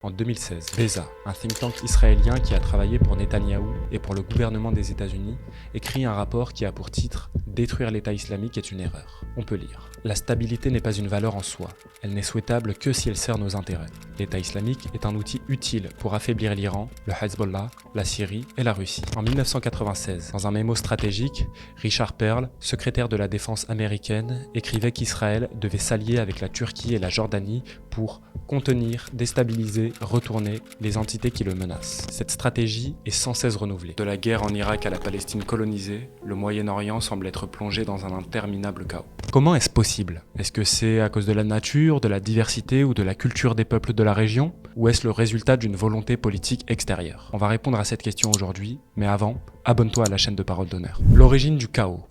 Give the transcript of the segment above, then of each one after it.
En 2016, Beza, un think tank israélien qui a travaillé pour Netanyahou et pour le gouvernement des États-Unis, écrit un rapport qui a pour titre « Détruire l'État islamique est une erreur ». On peut lire « La stabilité n'est pas une valeur en soi, elle n'est souhaitable que si elle sert nos intérêts. L'État islamique est un outil utile pour affaiblir l'Iran, le Hezbollah, la Syrie et la Russie. » En 1996, dans un mémo stratégique, Richard Perle, secrétaire de la défense américaine, écrivait qu'Israël devait s'allier avec la Turquie et la Jordanie pour contenir, déstabiliser, retourner les entités qui le menacent. Cette stratégie est sans cesse renouvelée. De la guerre en Irak à la Palestine colonisée, le Moyen-Orient semble être plongé dans un interminable chaos. Comment est-ce possible? Est-ce que c'est à cause de la nature, de la diversité ou de la culture des peuples de la région? Ou est-ce le résultat d'une volonté politique extérieure? On va répondre à cette question aujourd'hui, mais avant, abonne-toi à la chaîne de Parole d'Honneur. L'origine du chaos.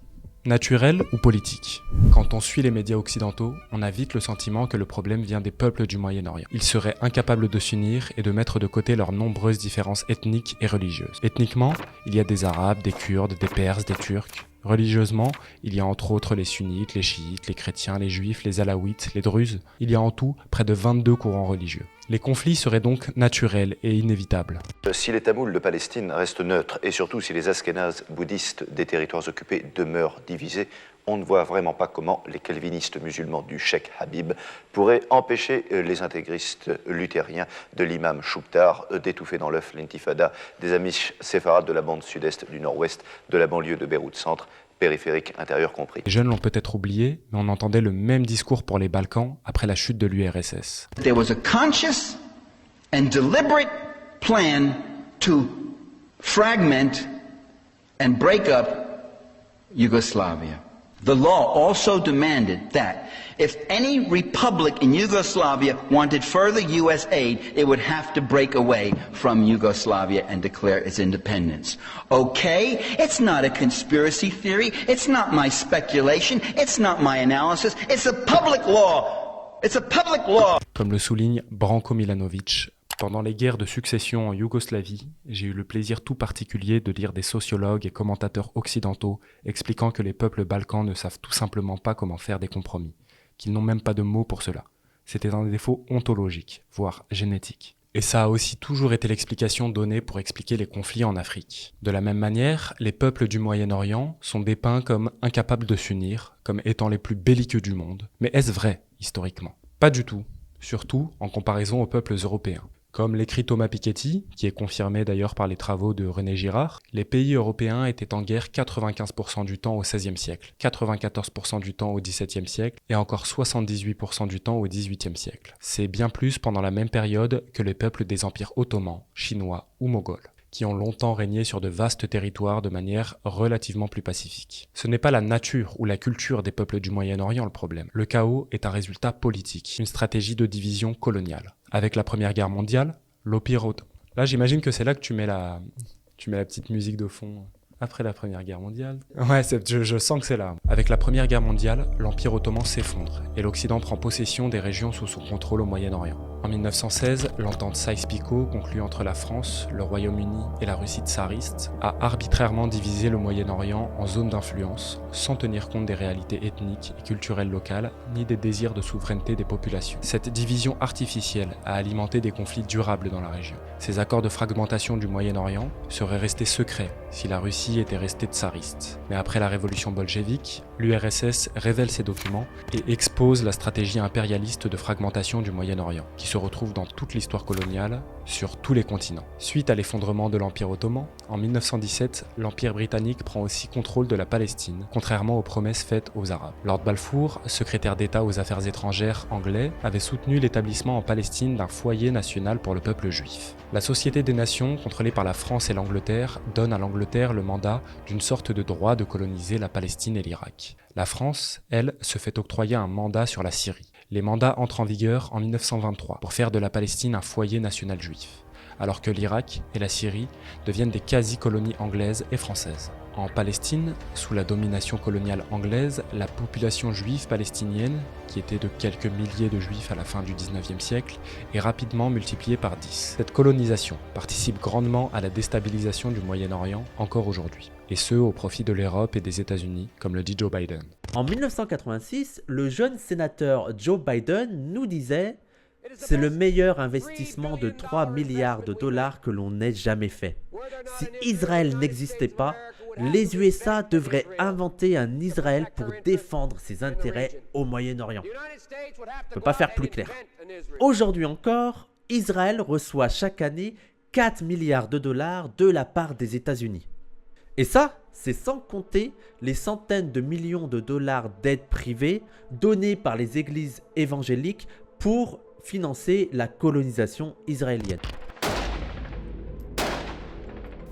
Naturel ou politique? Quand on suit les médias occidentaux, on a vite le sentiment que le problème vient des peuples du Moyen-Orient. Ils seraient incapables de s'unir et de mettre de côté leurs nombreuses différences ethniques et religieuses. Ethniquement, il y a des Arabes, des Kurdes, des Perses, des Turcs. Religieusement, il y a entre autres les sunnites, les chiites, les chrétiens, les juifs, les alaouites, les druzes. Il y a en tout près de 22 courants religieux. Les conflits seraient donc naturels et inévitables. Si les Tamouls de Palestine restent neutres, et surtout si les Askénazes bouddhistes des territoires occupés demeurent divisés, on ne voit vraiment pas comment les calvinistes musulmans du Cheikh Habib pourraient empêcher les intégristes luthériens de l'imam Chouktar d'étouffer dans l'œuf l'intifada des Amish séfarades de la bande sud-est du nord-ouest, de la banlieue de Beyrouth Centre, périphérique intérieur compris. Les jeunes l'ont peut-être oublié, mais on entendait le même discours pour les Balkans après la chute de l'URSS. There was a conscious and deliberate plan to fragment and break up Yugoslavia. The law also demanded that if any republic in Yugoslavia wanted further US aid, it would have to break away from Yugoslavia and declare its independence. Okay? It's not a conspiracy theory. It's not my speculation. It's not my analysis. It's a public law. It's a public law. Comme le souligne Branko Milanovic, pendant les guerres de succession en Yougoslavie, j'ai eu le plaisir tout particulier de lire des sociologues et commentateurs occidentaux expliquant que les peuples balkans ne savent tout simplement pas comment faire des compromis, qu'ils n'ont même pas de mots pour cela. C'était un défaut ontologique, voire génétique. Et ça a aussi toujours été l'explication donnée pour expliquer les conflits en Afrique. De la même manière, les peuples du Moyen-Orient sont dépeints comme incapables de s'unir, comme étant les plus belliqueux du monde. Mais est-ce vrai, historiquement? Pas du tout, surtout en comparaison aux peuples européens. Comme l'écrit Thomas Piketty, qui est confirmé d'ailleurs par les travaux de René Girard, les pays européens étaient en guerre 95% du temps au XVIe siècle, 94% du temps au XVIIe siècle et encore 78% du temps au XVIIIe siècle. C'est bien plus pendant la même période que les peuples des empires ottomans, chinois ou mongols, qui ont longtemps régné sur de vastes territoires de manière relativement plus pacifique. Ce n'est pas la nature ou la culture des peuples du Moyen-Orient le problème. Le chaos est un résultat politique, une stratégie de division coloniale. Avec la Première Guerre mondiale, l'Empire ottoman. Là, j'imagine que c'est là que tu mets la petite musique de fond. Après la Première Guerre mondiale. Ouais, je sens que c'est là. Avec la Première Guerre mondiale, l'Empire ottoman s'effondre et l'Occident prend possession des régions sous son contrôle au Moyen-Orient. En 1916, l'entente Sykes-Picot, conclue entre la France, le Royaume-Uni et la Russie tsariste, a arbitrairement divisé le Moyen-Orient en zones d'influence, sans tenir compte des réalités ethniques et culturelles locales, ni des désirs de souveraineté des populations. Cette division artificielle a alimenté des conflits durables dans la région. Ces accords de fragmentation du Moyen-Orient seraient restés secrets si la Russie était restée tsariste. Mais après la révolution bolchevique, l'URSS révèle ses documents et expose la stratégie impérialiste de fragmentation du Moyen-Orient, qui se retrouve dans toute l'histoire coloniale, sur tous les continents. Suite à l'effondrement de l'Empire ottoman, en 1917, l'Empire britannique prend aussi contrôle de la Palestine, contrairement aux promesses faites aux Arabes. Lord Balfour, secrétaire d'État aux affaires étrangères anglais, avait soutenu l'établissement en Palestine d'un foyer national pour le peuple juif. La Société des Nations, contrôlée par la France et l'Angleterre, donne à l'Angleterre le mandat d'une sorte de droit de coloniser la Palestine et l'Irak. La France, elle, se fait octroyer un mandat sur la Syrie. Les mandats entrent en vigueur en 1923 pour faire de la Palestine un foyer national juif, alors que l'Irak et la Syrie deviennent des quasi-colonies anglaises et françaises. En Palestine, sous la domination coloniale anglaise, la population juive palestinienne, qui était de quelques milliers de juifs à la fin du XIXe siècle, est rapidement multipliée par 10. Cette colonisation participe grandement à la déstabilisation du Moyen-Orient encore aujourd'hui, et ce au profit de l'Europe et des États-Unis, comme le dit Joe Biden. En 1986, le jeune sénateur Joe Biden nous disait C'est le meilleur investissement de 3 milliards de dollars que l'on ait jamais fait. Si Israël n'existait pas, les USA devraient inventer un Israël pour défendre ses intérêts au Moyen-Orient. On ne peut pas faire plus clair. Aujourd'hui encore, Israël reçoit chaque année 4 milliards de dollars de la part des États-Unis. Et ça, c'est sans compter les centaines de millions de dollars d'aides privées données par les églises évangéliques pour financer la colonisation israélienne.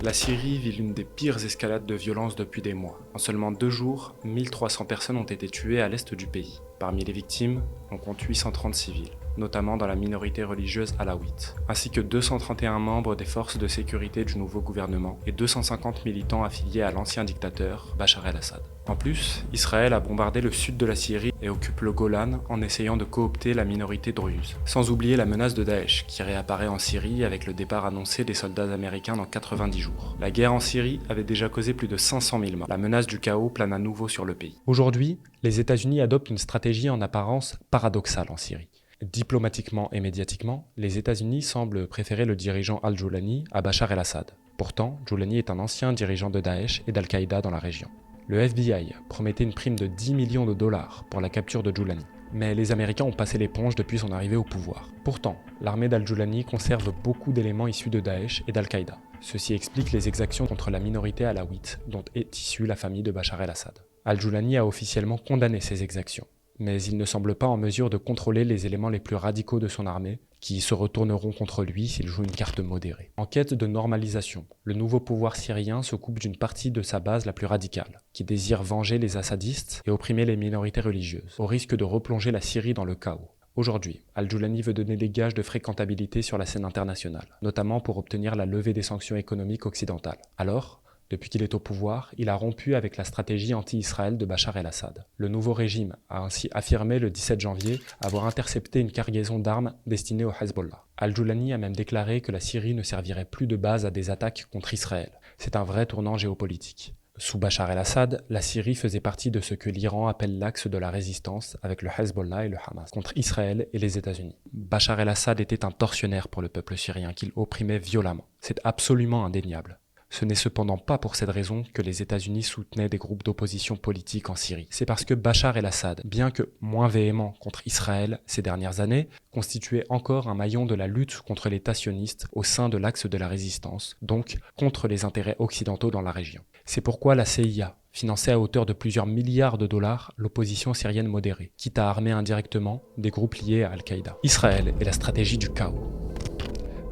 La Syrie vit l'une des pires escalades de violence depuis des mois. En seulement 2 jours, 1300 personnes ont été tuées à l'est du pays. Parmi les victimes, on compte 830 civils, notamment dans la minorité religieuse alaouite, ainsi que 231 membres des forces de sécurité du nouveau gouvernement et 250 militants affiliés à l'ancien dictateur Bachar el-Assad. En plus, Israël a bombardé le sud de la Syrie et occupe le Golan en essayant de coopter la minorité druze. Sans oublier la menace de Daesh, qui réapparaît en Syrie avec le départ annoncé des soldats américains dans 90 jours. La guerre en Syrie avait déjà causé plus de 500 000 morts. La menace du chaos plane à nouveau sur le pays. Aujourd'hui, les États-Unis adoptent une stratégie en apparence paradoxale en Syrie. Diplomatiquement et médiatiquement, les États-Unis semblent préférer le dirigeant al-Joulani à Bachar el-Assad. Pourtant, Joulani est un ancien dirigeant de Daesh et d'Al-Qaïda dans la région. Le FBI promettait une prime de 10 millions de dollars pour la capture de Joulani. Mais les Américains ont passé l'éponge depuis son arrivée au pouvoir. Pourtant, l'armée d'al-Joulani conserve beaucoup d'éléments issus de Daesh et d'Al-Qaïda. Ceci explique les exactions contre la minorité alaouite dont est issue la famille de Bachar el-Assad. Al-Joulani a officiellement condamné ces exactions, mais il ne semble pas en mesure de contrôler les éléments les plus radicaux de son armée, qui se retourneront contre lui s'il joue une carte modérée. En quête de normalisation, le nouveau pouvoir syrien se coupe d'une partie de sa base la plus radicale, qui désire venger les assadistes et opprimer les minorités religieuses, au risque de replonger la Syrie dans le chaos. Aujourd'hui, al-Joulani veut donner des gages de fréquentabilité sur la scène internationale, notamment pour obtenir la levée des sanctions économiques occidentales. Alors, depuis qu'il est au pouvoir, il a rompu avec la stratégie anti-Israël de Bachar el-Assad. Le nouveau régime a ainsi affirmé le 17 janvier avoir intercepté une cargaison d'armes destinée au Hezbollah. Al-Joulani a même déclaré que la Syrie ne servirait plus de base à des attaques contre Israël. C'est un vrai tournant géopolitique. Sous Bachar el-Assad, la Syrie faisait partie de ce que l'Iran appelle l'axe de la résistance avec le Hezbollah et le Hamas, contre Israël et les États-Unis. Bachar el-Assad était un tortionnaire pour le peuple syrien qu'il opprimait violemment. C'est absolument indéniable. Ce n'est cependant pas pour cette raison que les États-Unis soutenaient des groupes d'opposition politique en Syrie. C'est parce que Bachar el-Assad, bien que moins véhément contre Israël ces dernières années, constituait encore un maillon de la lutte contre l'État sioniste au sein de l'axe de la résistance, donc contre les intérêts occidentaux dans la région. C'est pourquoi la CIA finançait à hauteur de plusieurs milliards de dollars l'opposition syrienne modérée, quitte à armer indirectement des groupes liés à Al-Qaïda. Israël et la stratégie du chaos.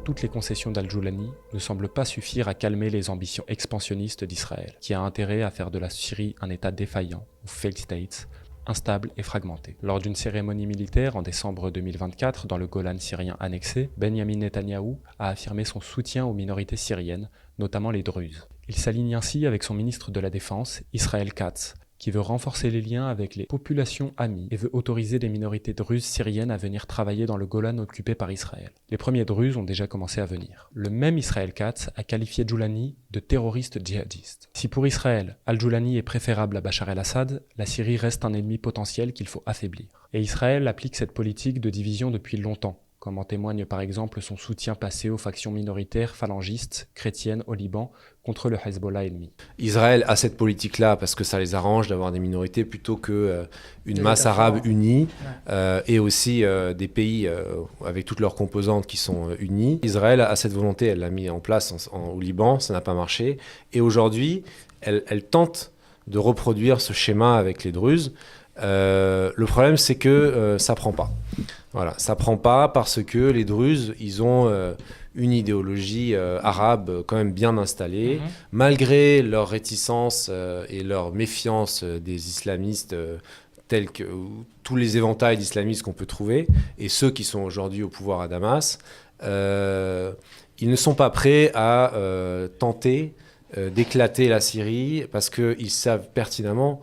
Toutes les concessions d'al-Joulani ne semblent pas suffire à calmer les ambitions expansionnistes d'Israël, qui a intérêt à faire de la Syrie un État défaillant, ou failed state, instable et fragmenté. Lors d'une cérémonie militaire en décembre 2024 dans le Golan syrien annexé, Benyamin Netanyahou a affirmé son soutien aux minorités syriennes, notamment les Druzes. Il s'aligne ainsi avec son ministre de la Défense, Israël Katz, qui veut renforcer les liens avec les populations amies et veut autoriser les minorités druzes syriennes à venir travailler dans le Golan occupé par Israël. Les premiers druzes ont déjà commencé à venir. Le même Israël Katz a qualifié Joulani de terroriste djihadiste. Si pour Israël, al-Joulani est préférable à Bachar el-Assad, la Syrie reste un ennemi potentiel qu'il faut affaiblir. Et Israël applique cette politique de division depuis longtemps, comme en témoigne par exemple son soutien passé aux factions minoritaires phalangistes chrétiennes au Liban contre le Hezbollah ennemi. Israël a cette politique-là parce que ça les arrange d'avoir des minorités plutôt qu'une masse arabe unie et aussi des pays avec toutes leurs composantes qui sont unies. Israël a cette volonté, elle l'a mis en place au Liban, ça n'a pas marché. Et aujourd'hui, elle tente de reproduire ce schéma avec les Druzes. Le problème, c'est que ça prend pas. Voilà, ça prend pas parce que les Druzes, ils ont une idéologie arabe quand même bien installée, malgré leur réticence et leur méfiance des islamistes tels que tous les éventails d'islamistes qu'on peut trouver, et ceux qui sont aujourd'hui au pouvoir à Damas, ils ne sont pas prêts à tenter d'éclater la Syrie parce qu'ils savent pertinemment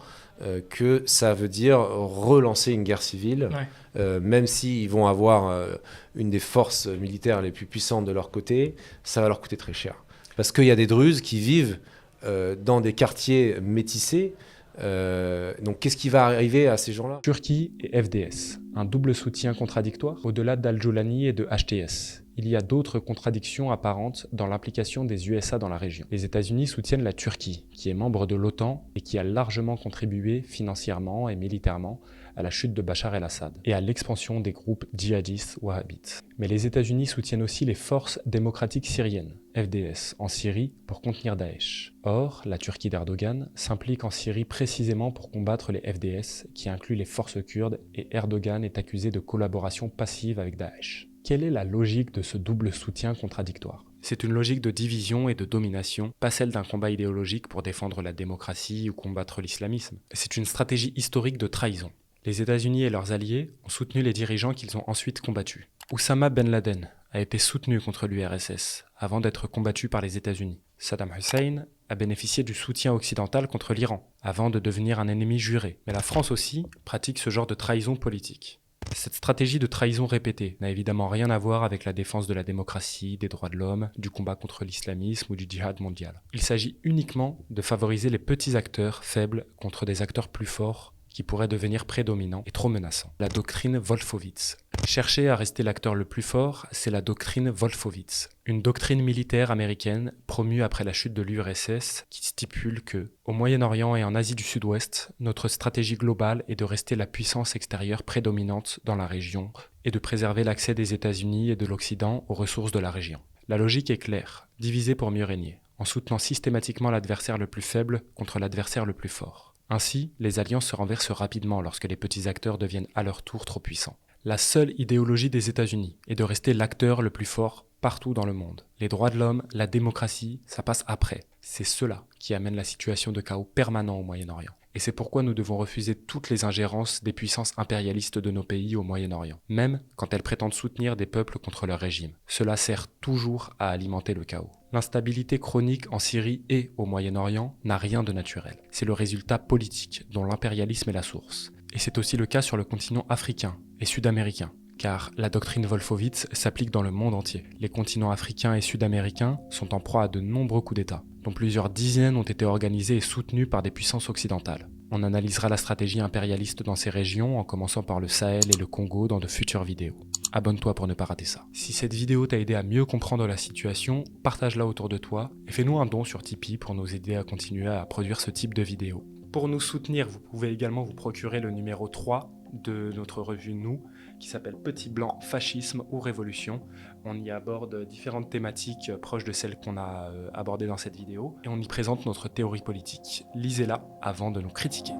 que ça veut dire relancer une guerre civile, même s'ils vont avoir une des forces militaires les plus puissantes de leur côté, ça va leur coûter très cher. Parce qu'il y a des Druzes qui vivent dans des quartiers métissés, Donc qu'est-ce qui va arriver à ces gens-là? Turquie et FDS, un double soutien contradictoire au-delà d'Al-Jolani et de HTS. Il y a d'autres contradictions apparentes dans l'implication des USA dans la région. Les États-Unis soutiennent la Turquie, qui est membre de l'OTAN et qui a largement contribué financièrement et militairement à la chute de Bachar el-Assad et à l'expansion des groupes djihadistes wahhabites. Mais les États-Unis soutiennent aussi les forces démocratiques syriennes, FDS, en Syrie pour contenir Daesh. Or, la Turquie d'Erdogan s'implique en Syrie précisément pour combattre les FDS, qui incluent les forces kurdes, et Erdogan est accusé de collaboration passive avec Daesh. Quelle est la logique de ce double soutien contradictoire? C'est une logique de division et de domination, pas celle d'un combat idéologique pour défendre la démocratie ou combattre l'islamisme. C'est une stratégie historique de trahison. Les États-Unis et leurs alliés ont soutenu les dirigeants qu'ils ont ensuite combattus. Oussama Ben Laden a été soutenu contre l'URSS avant d'être combattu par les États-Unis. Saddam Hussein a bénéficié du soutien occidental contre l'Iran avant de devenir un ennemi juré. Mais la France aussi pratique ce genre de trahison politique. Cette stratégie de trahison répétée n'a évidemment rien à voir avec la défense de la démocratie, des droits de l'homme, du combat contre l'islamisme ou du djihad mondial. Il s'agit uniquement de favoriser les petits acteurs faibles contre des acteurs plus forts qui pourraient devenir prédominants et trop menaçants. La doctrine Wolfowitz. Chercher à rester l'acteur le plus fort, c'est la doctrine Wolfowitz, une doctrine militaire américaine promue après la chute de l'URSS qui stipule que, au Moyen-Orient et en Asie du Sud-Ouest, notre stratégie globale est de rester la puissance extérieure prédominante dans la région et de préserver l'accès des États-Unis et de l'Occident aux ressources de la région. La logique est claire, diviser pour mieux régner, en soutenant systématiquement l'adversaire le plus faible contre l'adversaire le plus fort. Ainsi, les alliances se renversent rapidement lorsque les petits acteurs deviennent à leur tour trop puissants. La seule idéologie des États-Unis est de rester l'acteur le plus fort partout dans le monde. Les droits de l'homme, la démocratie, ça passe après. C'est cela qui amène la situation de chaos permanent au Moyen-Orient. Et c'est pourquoi nous devons refuser toutes les ingérences des puissances impérialistes de nos pays au Moyen-Orient, même quand elles prétendent soutenir des peuples contre leur régime. Cela sert toujours à alimenter le chaos. L'instabilité chronique en Syrie et au Moyen-Orient n'a rien de naturel. C'est le résultat politique dont l'impérialisme est la source. Et c'est aussi le cas sur le continent africain et sud-américain, car la doctrine Wolfowitz s'applique dans le monde entier. Les continents africains et sud-américains sont en proie à de nombreux coups d'État, dont plusieurs dizaines ont été organisés et soutenus par des puissances occidentales. On analysera la stratégie impérialiste dans ces régions, en commençant par le Sahel et le Congo dans de futures vidéos. Abonne-toi pour ne pas rater ça. Si cette vidéo t'a aidé à mieux comprendre la situation, partage-la autour de toi et fais-nous un don sur Tipeee pour nous aider à continuer à produire ce type de vidéos. Pour nous soutenir, vous pouvez également vous procurer le numéro 3 de notre revue Nous, qui s'appelle Petit Blanc, Fascisme ou Révolution. On y aborde différentes thématiques proches de celles qu'on a abordées dans cette vidéo, et on y présente notre théorie politique. Lisez-la avant de nous critiquer.